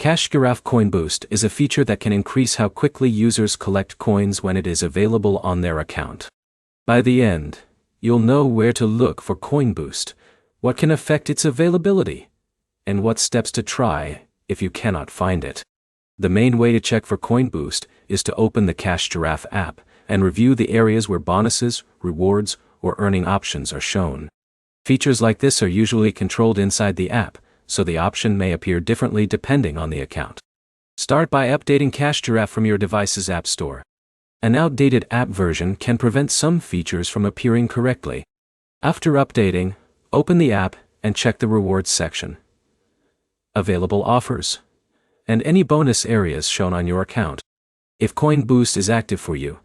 Giraffe Coin Boost is a feature that can increase how quickly users collect coins when it is available on their account. By the end, you'll know where to look for Coin Boost, what can affect its availability, and what steps to try if you cannot find it. The main way to check for Coin Boost is to open the Giraffe app and review the areas where bonuses, rewards, or earning options are shown. Features like this are usually controlled inside the app, so the option may appear differently depending on the account. Start by updating Giraffe from your device's app store. An outdated app version can prevent some features from appearing correctly. After updating, open the app and check the rewards section, available offers, and any bonus areas shown on your account. If Coin Boost is active for you,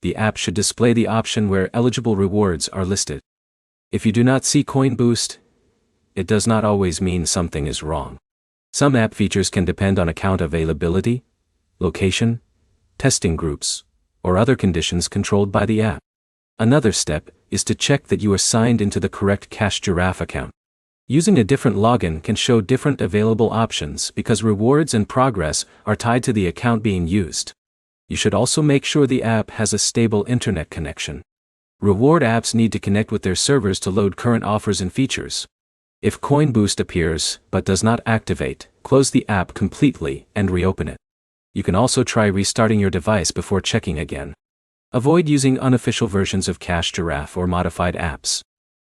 the app should display the option where eligible rewards are listed. If you do not see Coin Boost, it does not always mean something is wrong. Some app features can depend on account availability, location, testing groups, or other conditions controlled by the app. Another step is to check that you are signed into the correct Giraffe account. Using a different login can show different available options because rewards and progress are tied to the account being used. You should also make sure the app has a stable internet connection. Reward apps need to connect with their servers to load current offers and features. If Coin Boost appears but does not activate, close the app completely and reopen it. You can also try restarting your device before checking again. Avoid using unofficial versions of Giraffe or modified apps.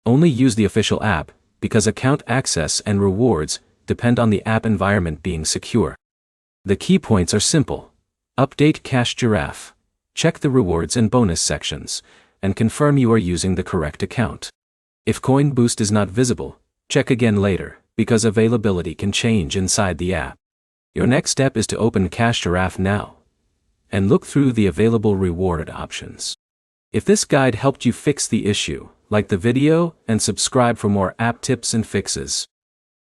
Only use the official app, because account access and rewards depend on the app environment being secure. The key points are simple. Update Giraffe, check the rewards and bonus sections, and confirm you are using the correct account. If Coin Boost is not visible, check again later, because availability can change inside the app. Your next step is to open Giraffe now and look through the available reward options. If this guide helped you fix the issue, like the video and subscribe for more app tips and fixes.